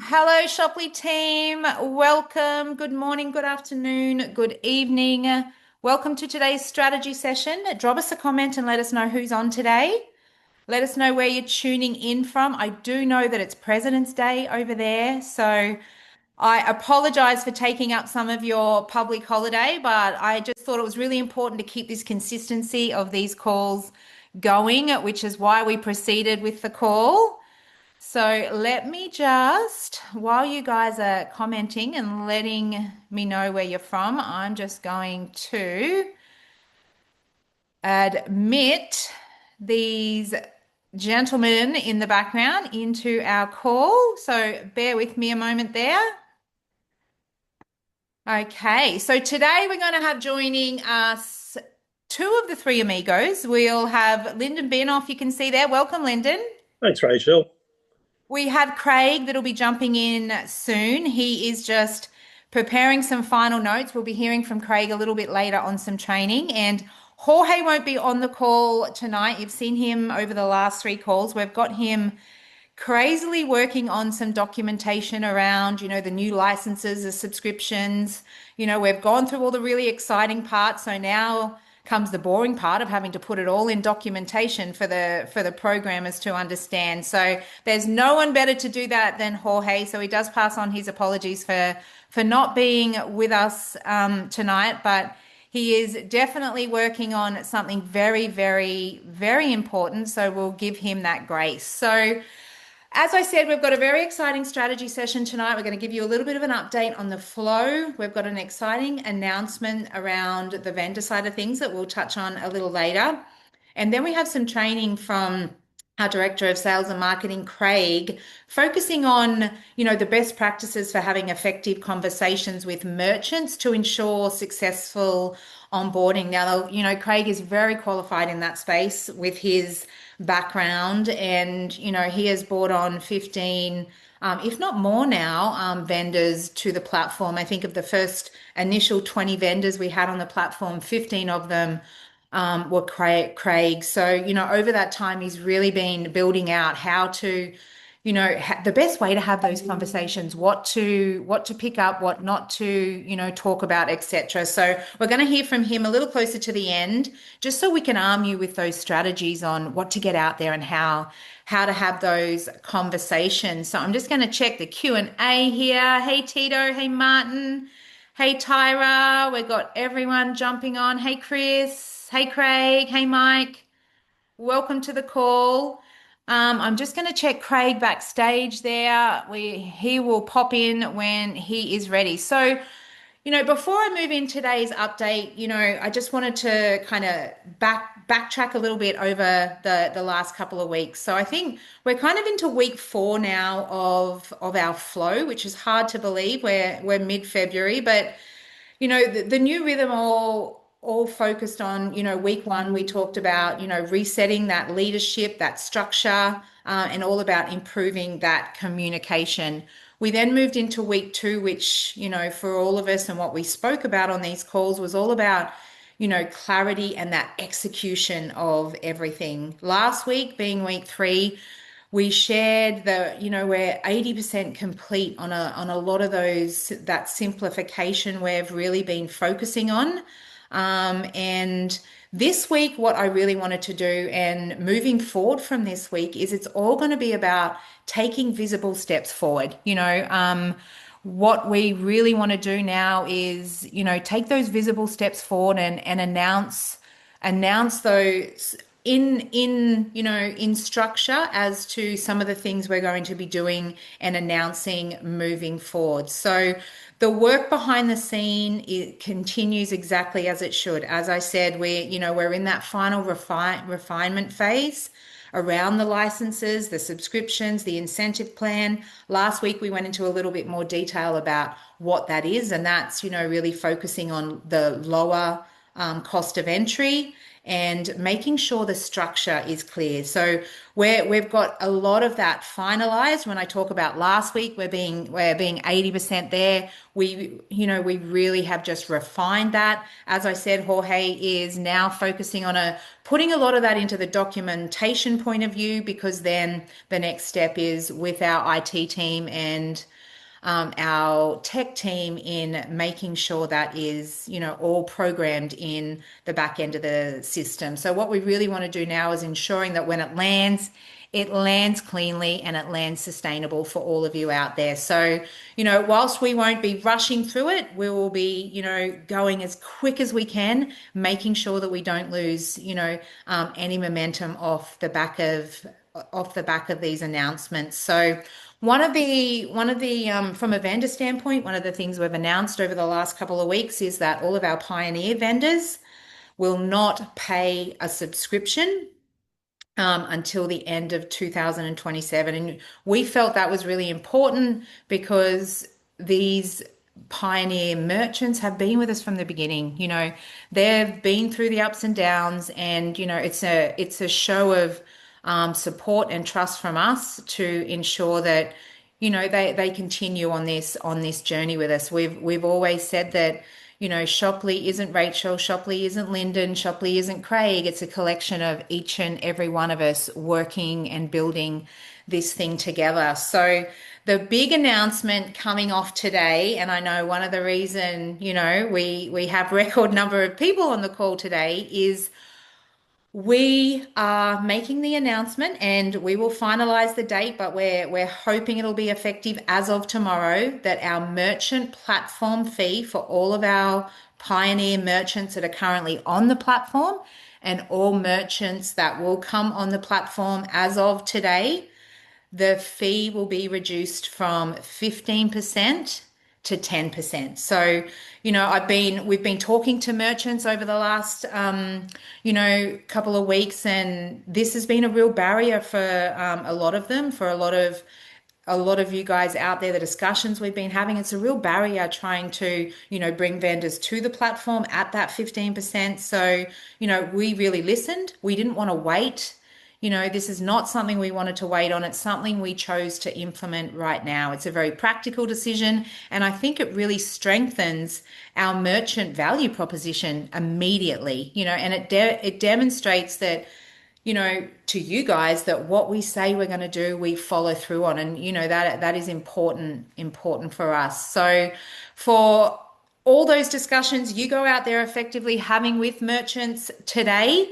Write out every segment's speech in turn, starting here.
Hello, Shopley team. Welcome. Good morning, good afternoon, good evening. Welcome to today's strategy session. Drop us a comment and let us know who's on today. Let us know where you're tuning in from. I do know that it's President's Day over there, so I apologize for taking up some of your public holiday, but I just thought it was really important to keep this consistency of these calls going, which is why we proceeded with the call. So let me just, while you guys are commenting and letting me know where you're from, I'm just going to admit these gentlemen in the background into our call. So bear with me a moment there. Okay, so today we're going to have joining us two of the three amigos. We'll have Lyndon Benoff, you can see there. Welcome, Lyndon. Thanks, Rachel. We have Craig that'll be jumping in soon. He is just preparing some final notes. We'll be hearing from Craig a little bit later on some training. And Jorge won't be on the call tonight. You've seen him over the last three calls. We've got him crazily working on some documentation around, the new licenses, the subscriptions. We've gone through all the really exciting parts. So now comes the boring part of having to put it all in documentation for the programmers to understand. So there's no one better to do that than Jorge. So he does pass on his apologies for not being with us tonight, but he is definitely working on something very, very, very important. So we'll give him that grace. So as I said, we've got a very exciting strategy session tonight. We're going to give you a little bit of an update on the flow. We've got an exciting announcement around the vendor side of things that we'll touch on a little later. And then we have some training from our Director of Sales and Marketing, Craig, focusing on, the best practices for having effective conversations with merchants to ensure successful onboarding. Now, Craig is very qualified in that space with his background, and he has brought on 15 if not more now, vendors to the platform. I think of the first initial 20 vendors we had on the platform, 15 of them were Craig. So, over that time, he's really been building out how to, the best way to have those conversations, what to pick up, what not to, talk about, etc. So we're going to hear from him a little closer to the end, just so we can arm you with those strategies on what to get out there and how to have those conversations. So I'm just going to check the Q&A here. Hey Tito, hey Martin, hey Tyra, we've got everyone jumping on. Hey Chris, hey Craig, hey Mike. Welcome to the call. I'm just going to check Craig backstage there. He will pop in when he is ready. So, before I move in today's update, I just wanted to kind of backtrack a little bit over the last couple of weeks. So I think we're kind of into week 4 now of our flow, which is hard to believe. We're mid-February, but the new rhythm all focused on, week 1, we talked about, resetting that leadership, that structure, and all about improving that communication. We then moved into week 2, which, for all of us and what we spoke about on these calls was all about, clarity and that execution of everything. Last week, being week 3, we shared that, we're 80% complete on a lot of those, that simplification we've really been focusing on. And this week, what I really wanted to do and moving forward from this week is it's all going to be about taking visible steps forward. What we really want to do now is, take those visible steps forward and announce those in structure as to some of the things we're going to be doing and announcing moving forward. So the work behind the scene, it continues exactly as it should. As I said, we're in that final refinement phase around the licenses, the subscriptions, the incentive plan. Last week we went into a little bit more detail about what that is, and that's really focusing on the lower cost of entry and making sure the structure is clear. So we've got a lot of that finalized. When I talk about last week, we're being 80% there. We really have just refined that. As I said, Jorge is now focusing on putting a lot of that into the documentation point of view, because then the next step is with our IT team and our tech team in making sure that is, all programmed in the back end of the system. So what we really want to do now is ensuring that when it lands cleanly and it lands sustainable for all of you out there. So, whilst we won't be rushing through it, we will be, going as quick as we can, making sure that we don't lose, any momentum off the back of these announcements. So from a vendor standpoint, one of the things we've announced over the last couple of weeks is that all of our Pioneer vendors will not pay a subscription until the end of 2027. And we felt that was really important because these Pioneer merchants have been with us from the beginning. They've been through the ups and downs, and it's a show of support and trust from us to ensure that they continue on this journey with us. We've always said that Shopley isn't Rachel, Shopley isn't Lyndon, Shopley isn't Craig. It's a collection of each and every one of us working and building this thing together. So the big announcement coming off today, and I know one of the reason, we have record number of people on the call today, is we are making the announcement and we will finalize the date, but we're hoping it'll be effective as of tomorrow, that our merchant platform fee for all of our Pioneer merchants that are currently on the platform and all merchants that will come on the platform as of today, the fee will be reduced from 15% to 10%. So, we've been talking to merchants over the last, couple of weeks, and this has been a real barrier for a lot of them, for a lot of you guys out there. The discussions we've been having, it's a real barrier trying to, bring vendors to the platform at that 15%. So, we really listened. We didn't want to wait. This is not something we wanted to wait on. It's something we chose to implement right now. It's a very practical decision, and I think it really strengthens our merchant value proposition immediately, and it demonstrates that, to you guys, that what we say we're going to do, we follow through on. And, that is important for us. So for all those discussions you go out there effectively having with merchants today,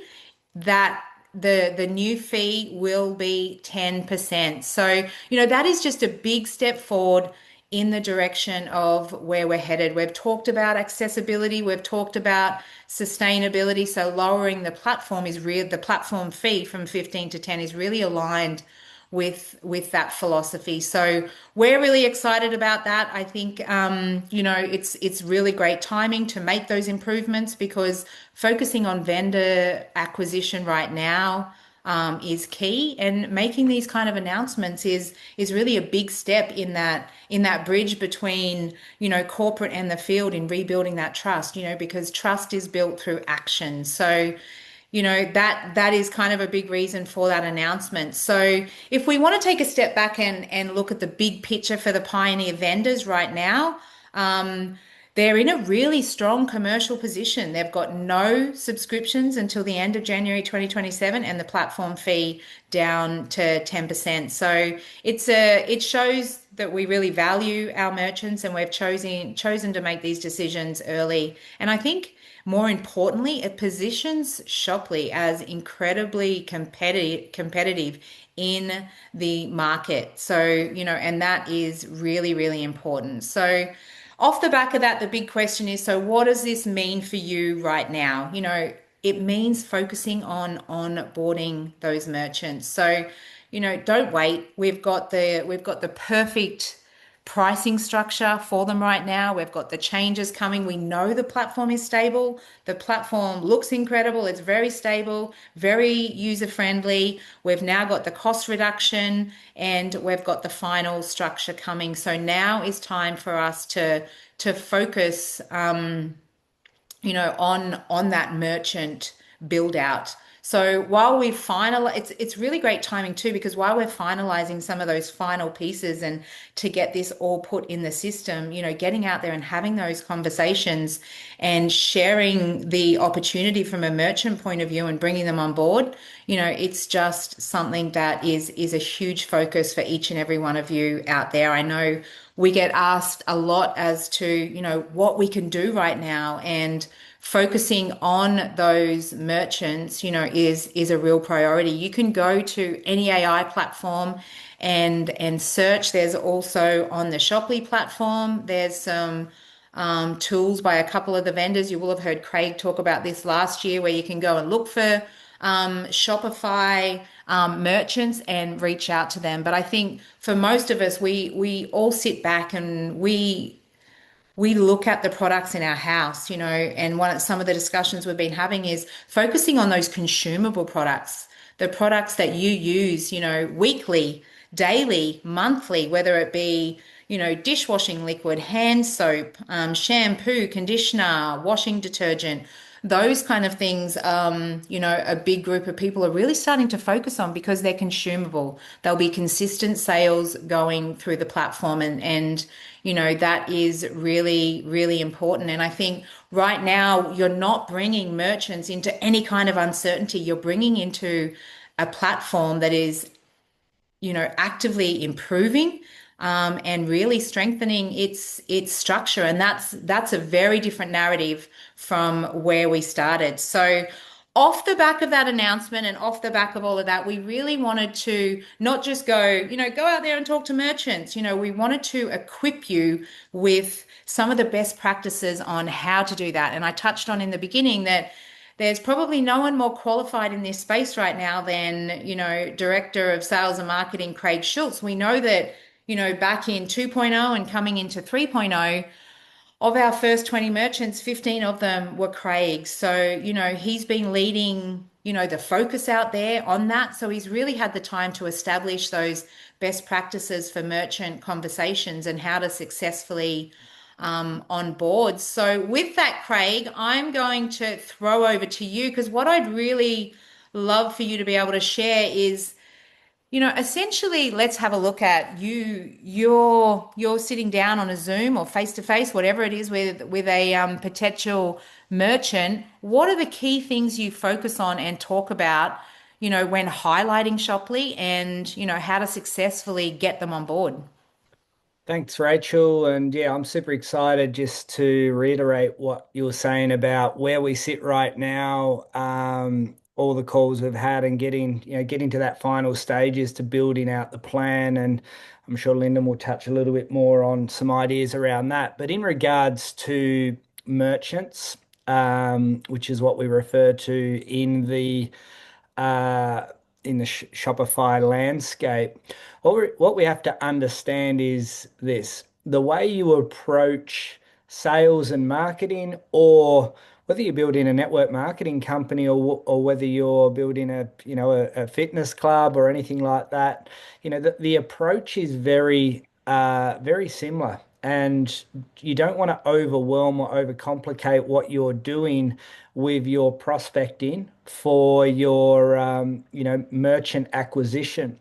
that the new fee will be 10%. So, that is just a big step forward in the direction of where we're headed. We've talked about accessibility, we've talked about sustainability. So lowering the platform fee from 15 to 10 is really aligned with that philosophy. So we're really excited about that. I think it's really great timing to make those improvements, because focusing on vendor acquisition right now is key, and making these kind of announcements is really a big step in that bridge between corporate and the field, in rebuilding that trust, because trust is built through action. So that is kind of a big reason for that announcement. So if we want to take a step back and look at the big picture for the Pioneer vendors right now, they're in a really strong commercial position. They've got no subscriptions until the end of January 2027, and the platform fee down to 10%. So it shows that we really value our merchants, and we've chosen to make these decisions early. And I think, more importantly, it positions Shopley as incredibly competitive in the market. So, and that is really, really important. So off the back of that, the big question is, so what does this mean for you right now? It means focusing on onboarding those merchants. So, don't wait. We've got the perfect pricing structure for them right now. We've got the changes coming. We know the platform is stable. The platform looks incredible. It's very stable, very user friendly. We've now got the cost reduction, and we've got the final structure coming. So now is time for us to focus on that merchant build out. So while we final, it's really great timing too, because while we're finalizing some of those final pieces and to get this all put in the system, getting out there and having those conversations and sharing the opportunity from a merchant point of view and bringing them on board, it's just something that is a huge focus for each and every one of you out there. I know we get asked a lot as to, what we can do right now, and focusing on those merchants, is a real priority. You can go to any AI platform and search. There's also on the Shoply platform, there's some tools by a couple of the vendors. You will have heard Craig talk about this last year, where you can go and look for Shopify merchants and reach out to them. But I think for most of us, we all sit back and we look at the products in our house, and some of the discussions we've been having is focusing on those consumable products, the products that you use, weekly, daily, monthly, whether it be, dishwashing liquid, hand soap, shampoo, conditioner, washing detergent, those kind of things, a big group of people are really starting to focus on, because they're consumable. There'll be consistent sales going through the platform, and that is really, really important. And I think right now you're not bringing merchants into any kind of uncertainty. You're bringing into a platform that is, actively improving, and really strengthening its structure. And that's a very different narrative from where we started. So off the back of that announcement and off the back of all of that, we really wanted to not just go out there and talk to merchants. We wanted to equip you with some of the best practices on how to do that. And I touched on in the beginning that there's probably no one more qualified in this space right now than, Director of Sales and Marketing, Craig Schultz. We know that, back in 2.0 and coming into 3.0, of our first 20 merchants, 15 of them were Craig. So, he's been leading, the focus out there on that. So he's really had the time to establish those best practices for merchant conversations and how to successfully on board. So with that, Craig, I'm going to throw over to you, because what I'd really love for you to be able to share is, essentially, let's have a look at you. You're sitting down on a Zoom or face to face, whatever it is, with a potential merchant. What are the key things you focus on and talk about, when highlighting Shoply, and how to successfully get them on board? Thanks, Rachel. And yeah, I'm super excited just to reiterate what you were saying about where we sit right now, all the calls we've had, and getting to that final stages to building out the plan. And I'm sure Lyndon will touch a little bit more on some ideas around that. But in regards to merchants, which is what we refer to uh, in the Shopify landscape, what we have to understand is this: the way you approach sales and marketing, or whether you're building a network marketing company, or whether you're building a fitness club or anything like that, the approach is very similar. And you don't want to overwhelm or overcomplicate what you're doing with your prospecting for your merchant acquisition.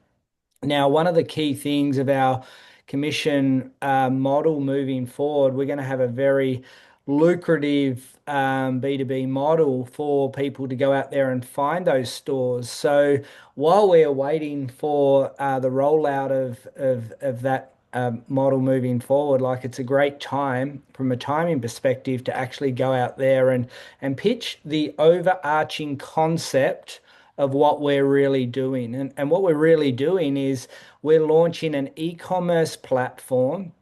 Now, one of the key things of our commission model moving forward, we're going to have a very lucrative B2B model for people to go out there and find those stores. So while we're waiting for the rollout of that model moving forward, like, it's a great time from a timing perspective to actually go out there and pitch the overarching concept of what we're really doing. And what we're really doing is we're launching an e-commerce platform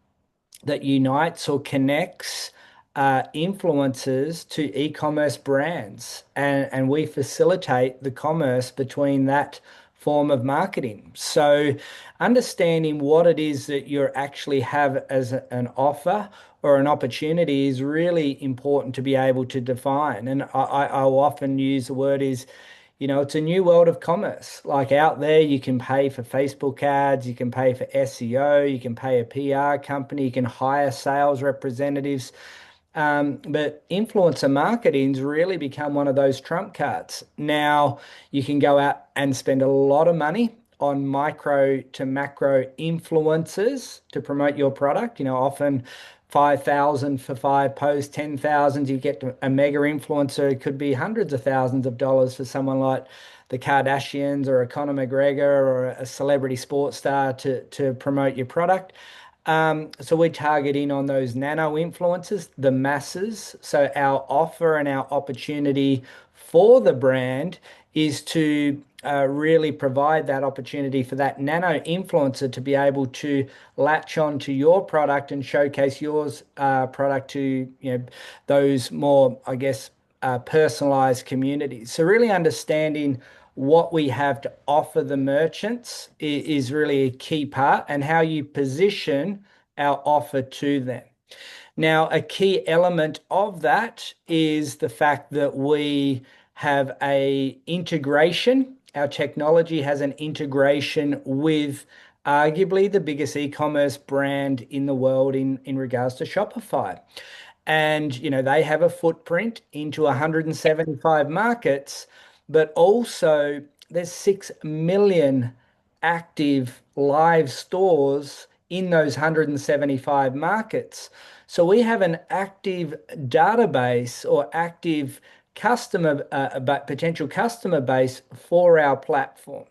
that unites or connects influencers to e-commerce brands, and we facilitate the commerce between that form of marketing. So understanding what it is that you actually have as an offer or an opportunity is really important to be able to define. And I'll often use the word is, it's a new world of commerce. Like, out there, you can pay for Facebook ads, you can pay for SEO, you can pay a PR company, you can hire sales representatives. But influencer marketing's really become one of those trump cards. Now you can go out and spend a lot of money on micro to macro influencers to promote your product. Often 5,000 for 5 posts, 10,000, you get a mega influencer. It could be hundreds of thousands of dollars for someone like the Kardashians or a Conor McGregor or a celebrity sports star to promote your product. So we target in on those nano influencers, the masses. So our offer and our opportunity for the brand is to really provide that opportunity for that nano influencer to be able to latch on to your product and showcase yours product to those more, I guess, personalized communities. So really understanding what we have to offer the merchants is really a key part, and how you position our offer to them. Now, a key element of that is the fact that we have a integration. Our technology has an integration with arguably the biggest e-commerce brand in the world in regards to Shopify. And, they have a footprint into 175 markets, but also there's 6 million active live stores in those 175 markets. So we have an active database or active customer, potential customer base for our platform.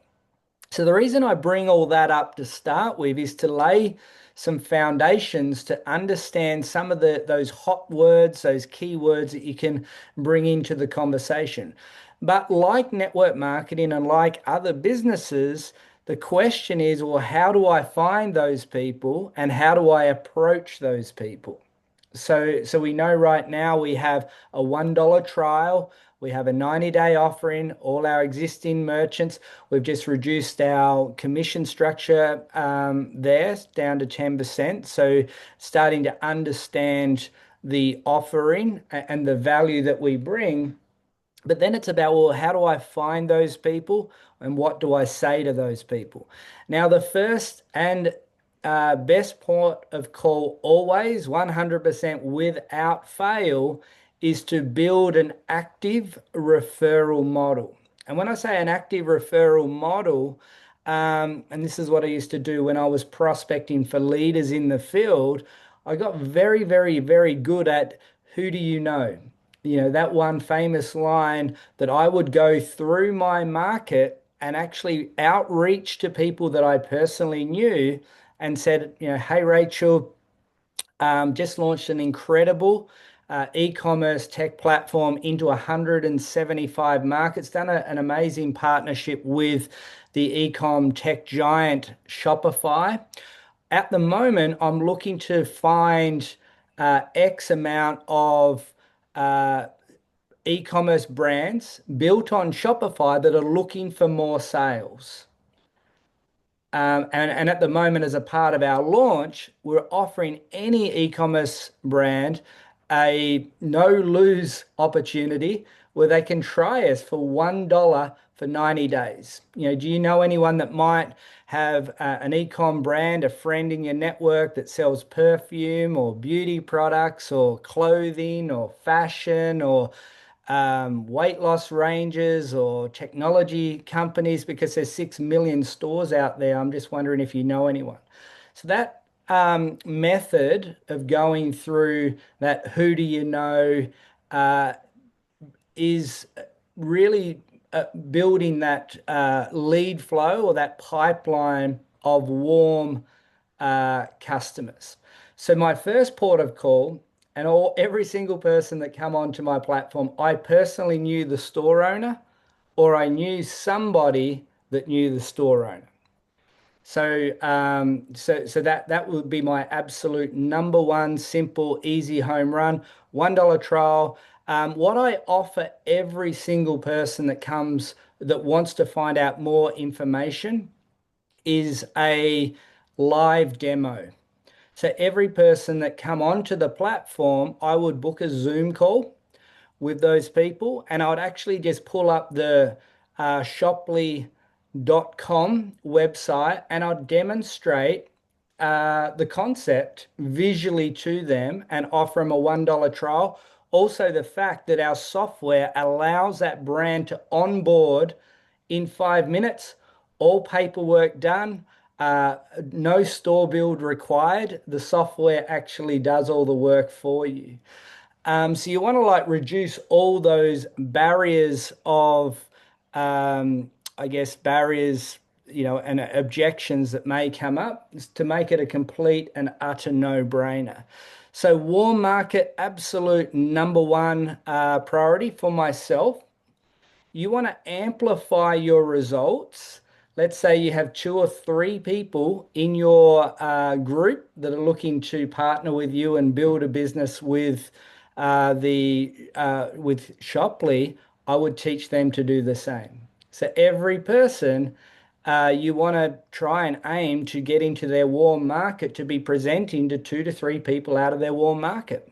So the reason I bring all that up to start with is to lay some foundations to understand some of those hot words, those key words that you can bring into the conversation. But like network marketing and like other businesses, the question is, well, how do I find those people and how do I approach those people? So we know right now we have a $1 trial. We have a 90-day offering. All our existing merchants, we've just reduced our commission structure there down to 10%. So starting to understand the offering and the value that we bring. But then it's about, well, how do I find those people and what do I say to those people? Now, the first and best port of call, always 100% without fail, is to build an active referral model. And when I say an active referral model, and this is what I used to do when I was prospecting for leaders in the field, I got very, very, very good at who do you know? That one famous line that I would go through my market and actually outreach to people that I personally knew and said, hey, Rachel, just launched an incredible e-commerce tech platform into 175 markets, done an amazing partnership with the e-com tech giant Shopify. At the moment, I'm looking to find X amount of e-commerce brands built on Shopify that are looking for more sales. And at the moment, as a part of our launch, we're offering any e-commerce brand a no lose opportunity where they can try us for $1 for 90 days. Do you know anyone that might have an e-com brand, a friend in your network that sells perfume or beauty products or clothing or fashion or weight loss ranges or technology companies? Because there's 6 million stores out there. I'm just wondering if you know anyone. So that method of going through that who do you know is really building that lead flow or that pipeline of warm customers. So my first port of call, and every single person that come onto my platform, I personally knew the store owner, or I knew somebody that knew the store owner. So that would be my absolute number one simple, easy home run, $1 trial. What I offer every single person that comes that wants to find out more information is a live demo. So every person that come onto the platform, I would book a Zoom call with those people, and I would actually just pull up the Shoply.com website and I'll demonstrate the concept visually to them and offer them a $1 trial. Also, the fact that our software allows that brand to onboard in 5 minutes, all paperwork done, uh, no store build required. The software actually does all the work for you. So you want to like reduce all those barriers of, I guess, barriers, and objections that may come up to make it a complete and utter no-brainer. So warm market, absolute number one priority for myself. You want to amplify your results. Let's say you have two or three people in your group that are looking to partner with you and build a business with Shoply. I would teach them to do the same. So every person, you want to try and aim to get into their warm market to be presenting to two to three people out of their warm market.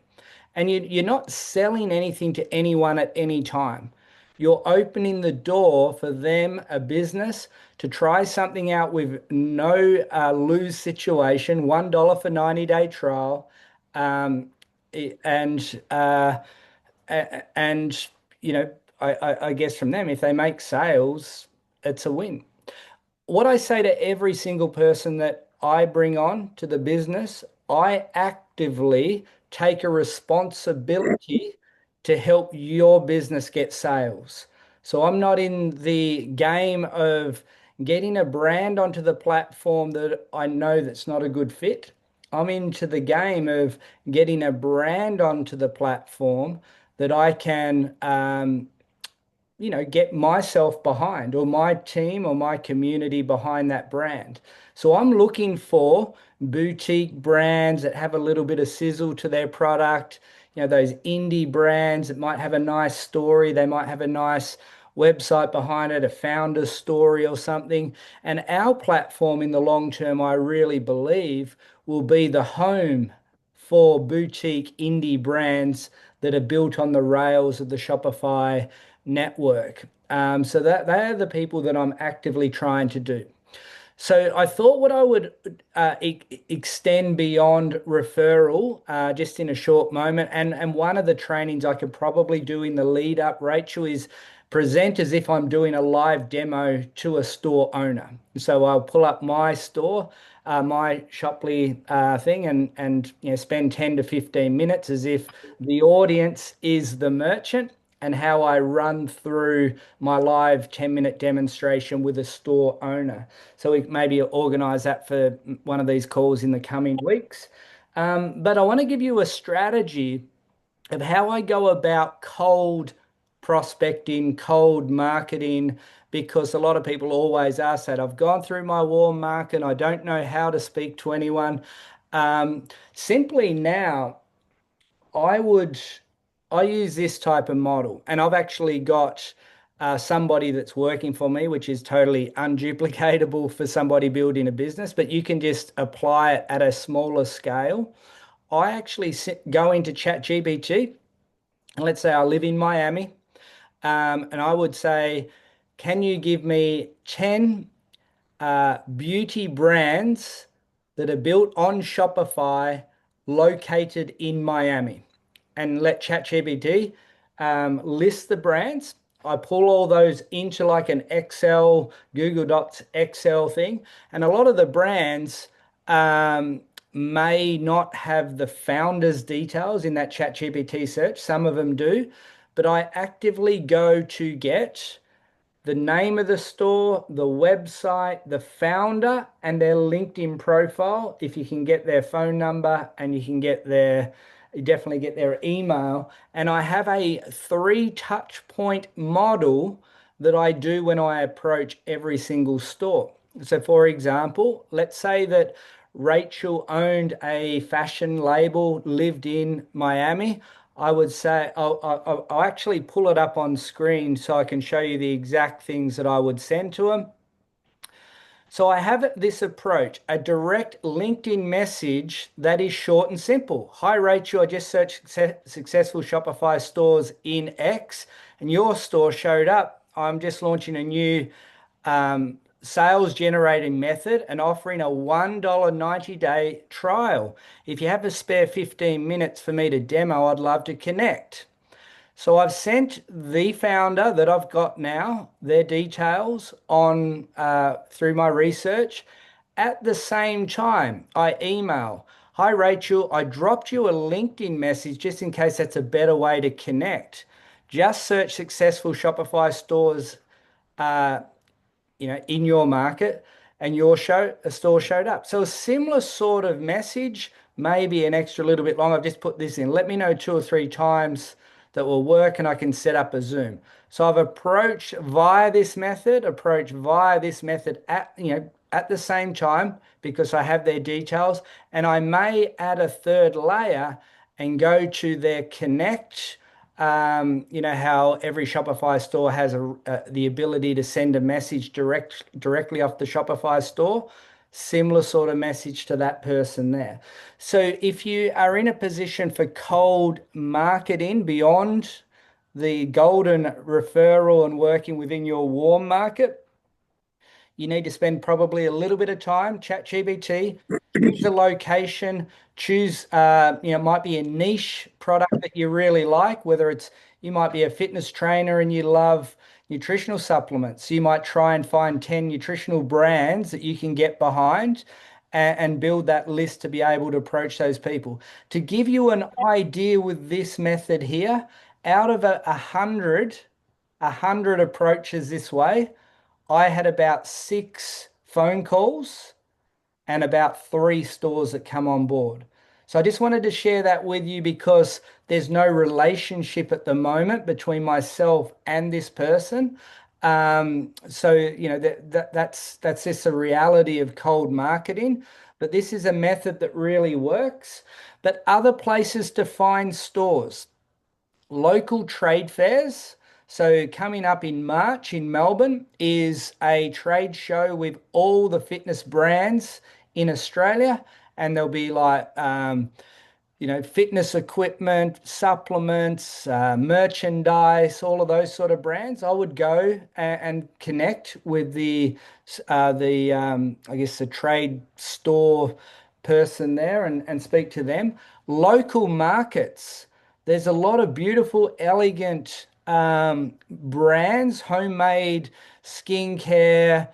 And you're not selling anything to anyone at any time. You're opening the door for them, a business, to try something out with no lose situation, $1 for 90-day trial. Um, and and I guess from them, if they make sales, it's a win. What I say to every single person that I bring on to the business, I actively take a responsibility to help your business get sales. So I'm not in the game of getting a brand onto the platform that I know that's not a good fit. I'm into the game of getting a brand onto the platform that I can get myself behind or my team or my community behind that brand. So I'm looking for boutique brands that have a little bit of sizzle to their product, those indie brands that might have a nice story, they might have a nice website behind it, a founder's story or something. And our platform in the long term, I really believe, will be the home for boutique indie brands that are built on the rails of the Shopify network. So that they are the people that I'm actively trying to do. So I thought what I would extend beyond referral just in a short moment, and one of the trainings I could probably do in the lead up, Rachel, is present as if I'm doing a live demo to a store owner. So I'll pull up my store, my Shoply thing, and spend 10 to 15 minutes as if the audience is the merchant and how I run through my live 10-minute demonstration with a store owner. So we maybe organize that for one of these calls in the coming weeks. But I want to give you a strategy of how I go about cold prospecting, cold marketing, because a lot of people always ask that. I've gone through my warm market, I don't know how to speak to anyone. Simply now, I would I use this type of model, and I've actually got somebody that's working for me, which is totally unduplicatable for somebody building a business, but you can just apply it at a smaller scale. I actually go into ChatGPT, and let's say I live in Miami, and I would say, can you give me 10 beauty brands that are built on Shopify located in Miami? And let ChatGPT list the brands. I pull all those into like an Excel, Google Docs Excel thing. And a lot of the brands may not have the founder's details in that ChatGPT search. Some of them do. But I actively go to get the name of the store, the website, the founder, and their LinkedIn profile. If you can get their phone number and you definitely get their email. And I have a three touch point model that I do when I approach every single store. So, for example, let's say that Rachel owned a fashion label, lived in Miami. I would say I'll actually pull it up on screen so I can show you the exact things that I would send to them. So I have this approach, a direct LinkedIn message that is short and simple. Hi, Rachel, I just searched successful Shopify stores in X and your store showed up. I'm just launching a new sales generating method and offering a $1 90-day trial. If you have a spare 15 minutes for me to demo, I'd love to connect. So I've sent the founder that I've got now their details on through my research. At the same time, I email, "Hi Rachel, I dropped you a LinkedIn message just in case that's a better way to connect. Just search successful Shopify stores in your market, and your store showed up." So a similar sort of message, maybe an extra little bit long. I've just put this in. Let me know 2 or 3 times that will work, and I can set up a Zoom. So I've approached via this method at the same time because I have their details, and I may add a third layer and go to their connect. How every Shopify store has the ability to send a message directly off the Shopify store. Similar sort of message to that person there. So if you are in a position for cold marketing beyond the golden referral and working within your warm market, you need to spend probably a little bit of time, ChatGPT, choose a location, choose, might be a niche product that you really like, whether it's, you might be a fitness trainer and you love nutritional supplements. You might try and find 10 nutritional brands that you can get behind and build that list to be able to approach those people. To give you an idea with this method here, out of a hundred approaches this way, I had about 6 phone calls and about 3 stores that come on board. So I just wanted to share that with you because there's no relationship at the moment between myself and this person. So that's just a reality of cold marketing. But this is a method that really works. But other places to find stores, local trade fairs. So coming up in March in Melbourne is a trade show with all the fitness brands in Australia, and there'll be fitness equipment, supplements, merchandise, all of those sort of brands. I would go and connect with I guess the trade store person there and speak to them. Local markets. There's a lot of beautiful, elegant brands, homemade skincare,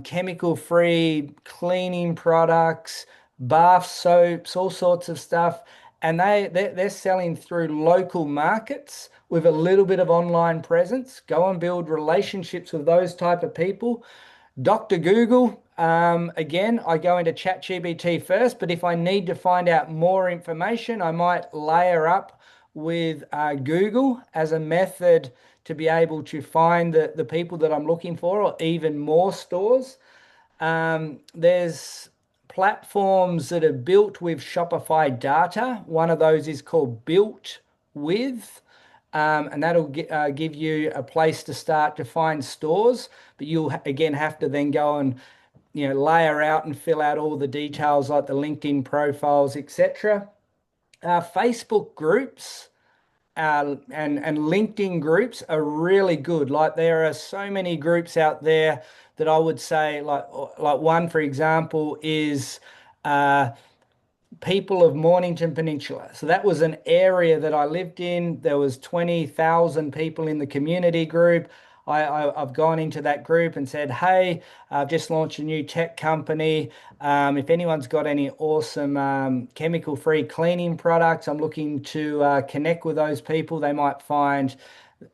chemical-free cleaning products, bath soaps, all sorts of stuff. And they're selling through local markets with a little bit of online presence. Go and build relationships with those type of people. Dr. Google, again, I go into ChatGPT first, but if I need to find out more information, I might layer up with Google as a method to be able to find the people that I'm looking for, or even more stores. There's platforms that are built with Shopify data. One of those is called Built With, and that'll give you a place to start to find stores. But you'll again have to then go and layer out and fill out all the details like the LinkedIn profiles, etc. Facebook groups and LinkedIn groups are really good. Like there are so many groups out there that I would say, like one for example is uh, people of Mornington Peninsula. So that was an area that I lived in. There was 20,000 people in the community group. I've gone into that group and said, "Hey, I've just launched a new tech company. If anyone's got any awesome chemical-free cleaning products, I'm looking to connect with those people. They might find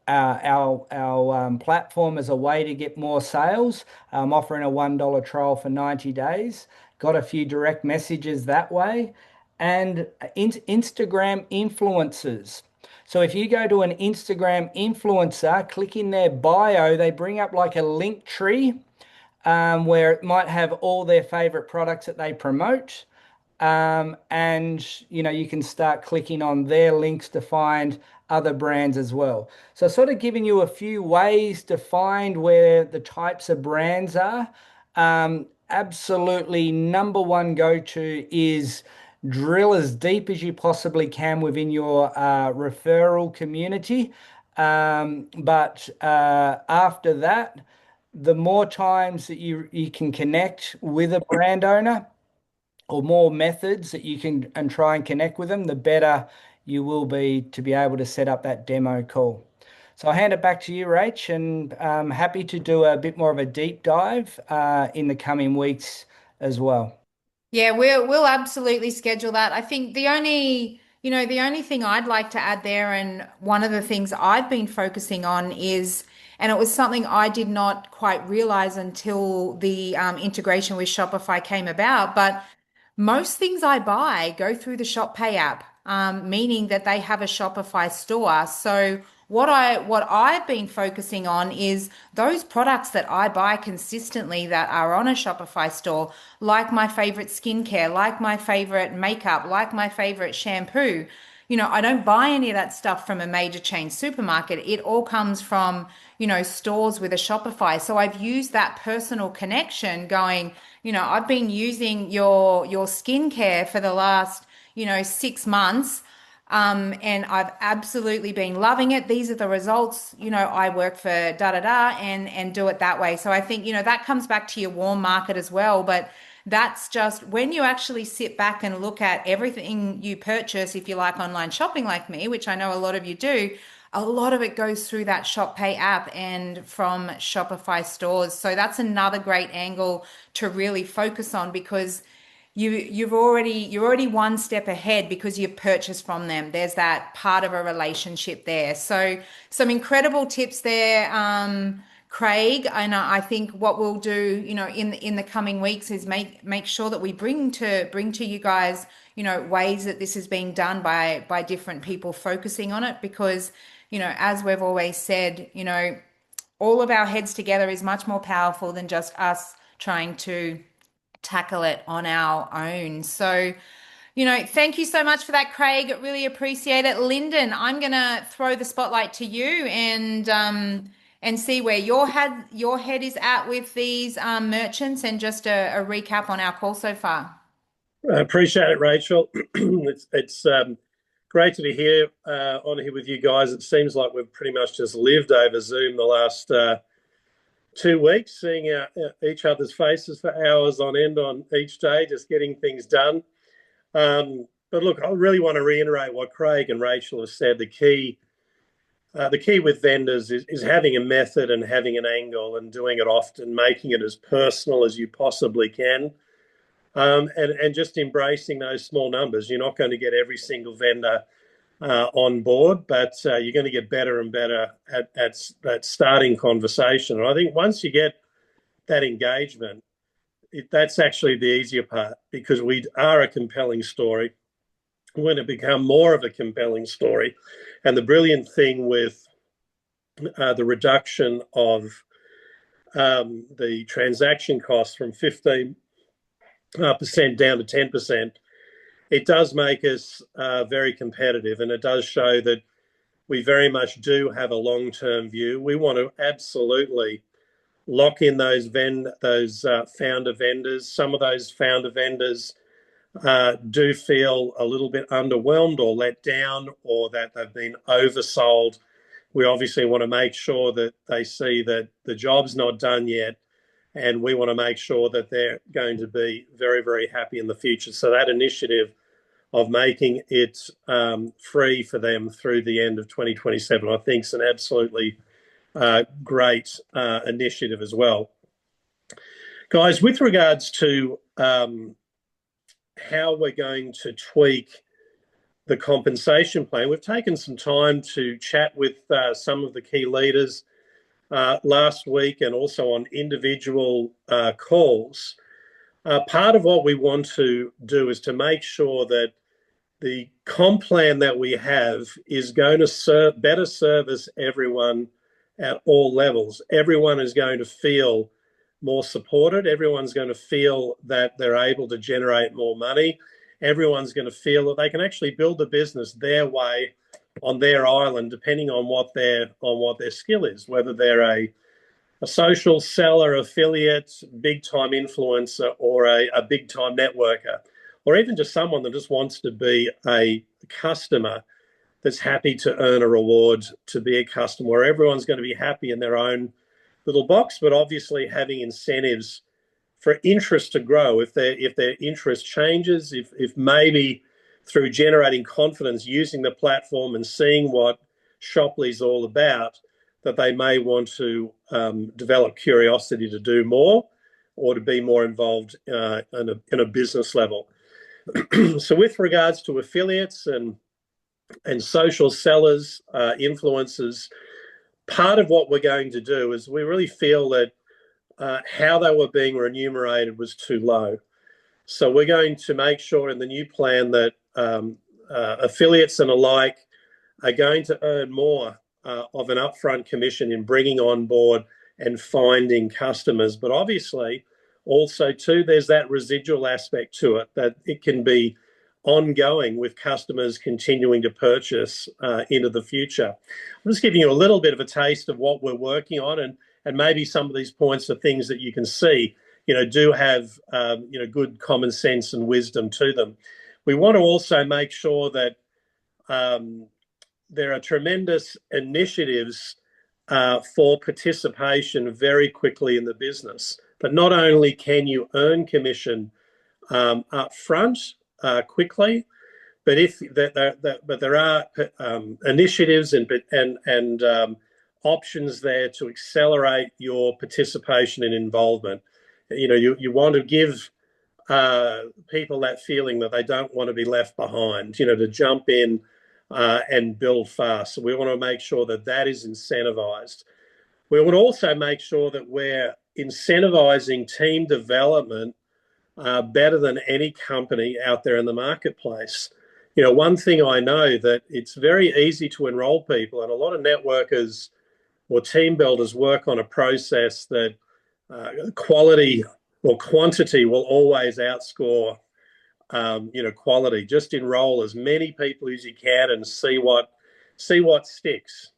our platform as a way to get more sales. I'm offering a $1 trial for 90 days. Got a few direct messages that way. And Instagram influencers. So if you go to an Instagram influencer, click in their bio, they bring up like a link tree where it might have all their favorite products that they promote. And you can start clicking on their links to find other brands as well. So sort of giving you a few ways to find where the types of brands are. Absolutely number one go-to is drill as deep as you possibly can within your referral community. But after that, the more times that you can connect with a brand owner, or more methods that you can and try and connect with them, the better you will be to be able to set up that demo call. So I'll hand it back to you, Rach, and happy to do a bit more of a deep dive in the coming weeks as well. Yeah, we'll absolutely schedule that. I think the only thing I'd like to add there, and one of the things I've been focusing on is, and it was something I did not quite realize until the integration with Shopify came about, but most things I buy go through the Shop Pay app, meaning that they have a Shopify store. So what I've been focusing on is those products that I buy consistently that are on a Shopify store, like my favorite skincare, like my favorite makeup, like my favorite shampoo. I don't buy any of that stuff from a major chain supermarket. It all comes from, stores with a Shopify. So I've used that personal connection going, I've been using your skincare for the last, 6 months. And I've absolutely been loving it. These are the results. I work for da da da and do it that way. So I think, that comes back to your warm market as well. But that's just when you actually sit back and look at everything you purchase, if you like online shopping like me, which I know a lot of you do, a lot of it goes through that Shop Pay app and from Shopify stores. So that's another great angle to really focus on because you're already one step ahead because you've purchased from them. There's that part of a relationship there. So some incredible tips there, Craig. And I think what we'll do, in the coming weeks is make sure that we bring to you guys, ways that this is being done by different people focusing on it because, as we've always said, all of our heads together is much more powerful than just us trying to tackle it on our own. So, thank you so much for that, Craig. Really appreciate it. Lyndon, I'm gonna throw the spotlight to you and see where your head is at with these merchants and just a recap on our call so far. I appreciate it, Rachel. It's great to be here on here with you guys. It seems like we've pretty much just lived over Zoom the last 2 weeks, seeing each other's faces for hours on end on each day, just getting things done. But look, I really want to reiterate what Craig and Rachel have said. The key with vendors is having a method and having an angle and doing it often, making it as personal as you possibly can. And just embracing those small numbers. You're not going to get every single vendor on board, but you're going to get better and better at that starting conversation. And I think once you get that engagement, that's actually the easier part because we are a compelling story. We're going to become more of a compelling story. And the brilliant thing with the reduction of the transaction costs from 15% down to 10%, it does make us very competitive, and it does show that we very much do have a long-term view. We want to absolutely lock in those founder vendors. Some of those founder vendors do feel a little bit underwhelmed or let down, or that they've been oversold. We obviously want to make sure that they see that the job's not done yet, and we want to make sure that they're going to be very, very happy in the future. So that initiative of making it free for them through the end of 2027, I think is an absolutely great initiative as well. Guys, with regards to how we're going to tweak the compensation plan, we've taken some time to chat with some of the key leaders last week and also on individual calls. Part of what we want to do is to make sure that the comp plan that we have is going to better service everyone at all levels. Everyone is going to feel more supported. Everyone's going to feel that they're able to generate more money. Everyone's going to feel that they can actually build the business their way on their island, depending on what their skill is, whether they're a social seller, affiliate, big time influencer, or a big time networker, or even just someone that just wants to be a customer that's happy to earn a reward to be a customer, where everyone's going to be happy in their own little box, but obviously having incentives for interest to grow. If their interest changes, if maybe through generating confidence, using the platform and seeing what Shoply's all about, that they may want to develop curiosity to do more or to be more involved in a business level. So with regards to affiliates and social sellers, influencers, part of what we're going to do is we really feel that how they were being remunerated was too low. So we're going to make sure in the new plan that affiliates and alike are going to earn more of an upfront commission in bringing on board and finding customers. But obviously, also too, there's that residual aspect to it, that it can be ongoing with customers continuing to purchase into the future. I'm just giving you a little bit of a taste of what we're working on, and maybe some of these points are things that you can see, do have, good common sense and wisdom to them. We want to also make sure that there are tremendous initiatives for participation very quickly in the business. But not only can you earn commission up front quickly, but there are initiatives and options there to accelerate your participation and involvement. You want to give people that feeling that they don't want to be left behind, to jump in and build fast. So we want to make sure that that is incentivized. We want to also make sure that we're incentivizing team development better than any company out there in the marketplace. One thing I know, that it's very easy to enroll people, and a lot of networkers or team builders work on a process that quality or quantity will always outscore quality. Just enroll as many people as you can and see what sticks.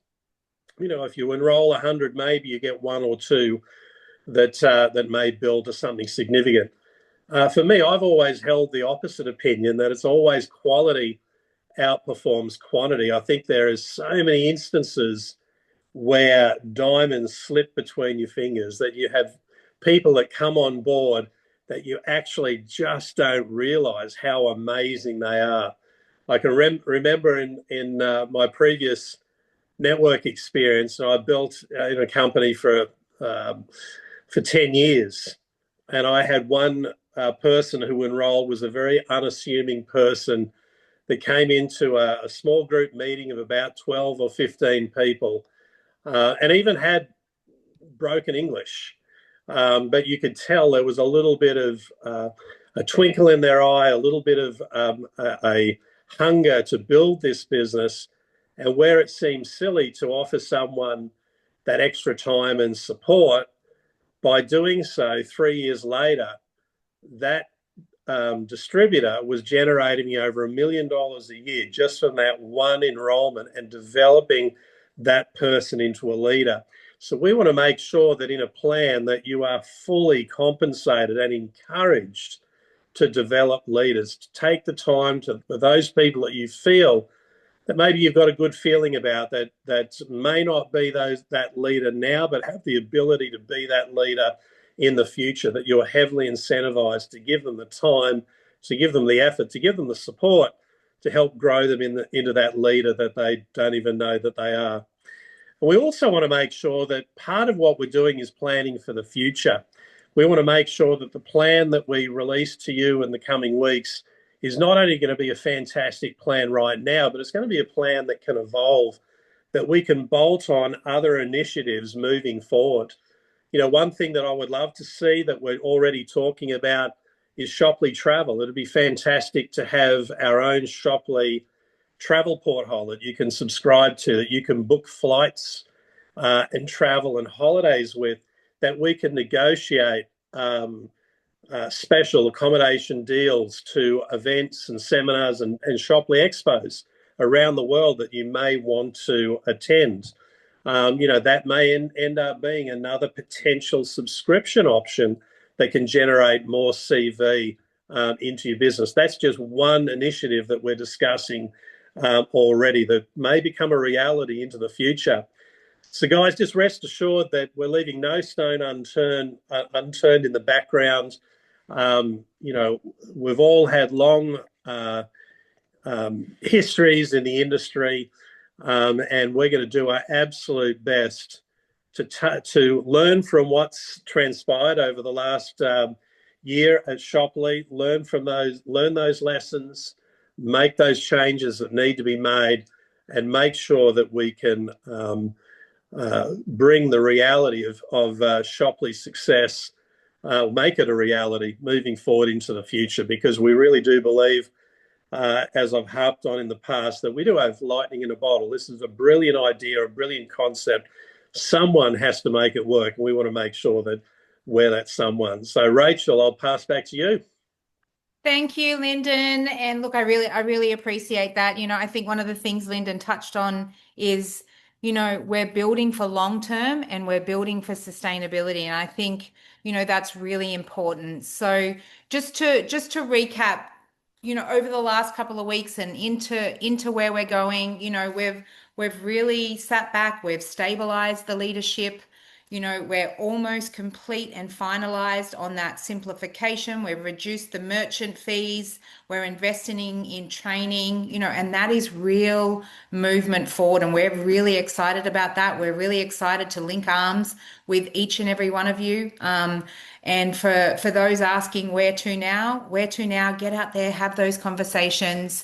If you enroll 100, maybe you get one or two that may build to something significant. For me, I've always held the opposite opinion, that it's always quality outperforms quantity. I think there is so many instances where diamonds slip between your fingers, that you have people that come on board that you actually just don't realize how amazing they are. I can remember in my previous network experience, and I built in a company for 10 years, and I had one person who enrolled, was a very unassuming person that came into a small group meeting of about 12 or 15 people, and even had broken English. But you could tell there was a little bit of a twinkle in their eye, a little bit of a hunger to build this business, and where it seemed silly to offer someone that extra time and support, by doing so, 3 years later, that distributor was generating me over $1 million a year just from that one enrollment and developing that person into a leader. So we want to make sure that in a plan that you are fully compensated and encouraged to develop leaders, to take the time for those people that you feel that maybe you've got a good feeling about, that may not be that leader now, but have the ability to be that leader in the future, that you're heavily incentivized to give them the time, to give them the effort, to give them the support to help grow them into that leader that they don't even know that they are. And we also want to make sure that part of what we're doing is planning for the future. We want to make sure that the plan that we release to you in the coming weeks is not only going to be a fantastic plan right now, but it's going to be a plan that can evolve, that we can bolt on other initiatives moving forward. One thing that I would love to see that we're already talking about is Shoply Travel. It'd be fantastic to have our own Shoply travel porthole that you can subscribe to, that you can book flights and travel and holidays with, that we can negotiate special accommodation deals to events and seminars and Shoply expos around the world that you may want to attend. That may end up being another potential subscription option that can generate more CV into your business. That's just one initiative that we're discussing already that may become a reality into the future. So, guys, just rest assured that we're leaving no stone unturned in the background. We've all had long histories in the industry, and we're going to do our absolute best to learn from what's transpired over the last year at Shoppleigh, learn those lessons, make those changes that need to be made, and make sure that we can bring the reality of Shoppleigh's success, make it a reality moving forward into the future, because we really do believe, as I've harped on in the past, that we do have lightning in a bottle. This is a brilliant idea, a brilliant concept. Someone has to make it work, and we want to make sure that we're that someone. So, Rachel, I'll pass back to you. Thank you, Lyndon. And look, I really appreciate that. I think one of the things Lyndon touched on is, we're building for long term and we're building for sustainability. And I think, that's really important. So just to recap, over the last couple of weeks and into where we're going, we've really sat back, we've stabilized the leadership. We're almost complete and finalized on that simplification. We've reduced the merchant fees. We're investing in training, and that is real movement forward. And we're really excited about that. We're really excited to link arms with each and every one of you. And for those asking where to now, get out there, have those conversations.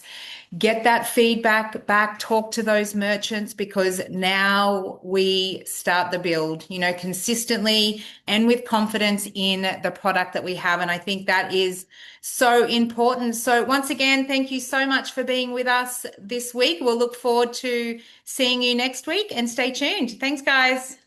Get that feedback back, talk to those merchants, because now we start the build, consistently and with confidence in the product that we have. And I think that is so important. So once again, thank you so much for being with us this week. We'll look forward to seeing you next week, and stay tuned. Thanks, guys.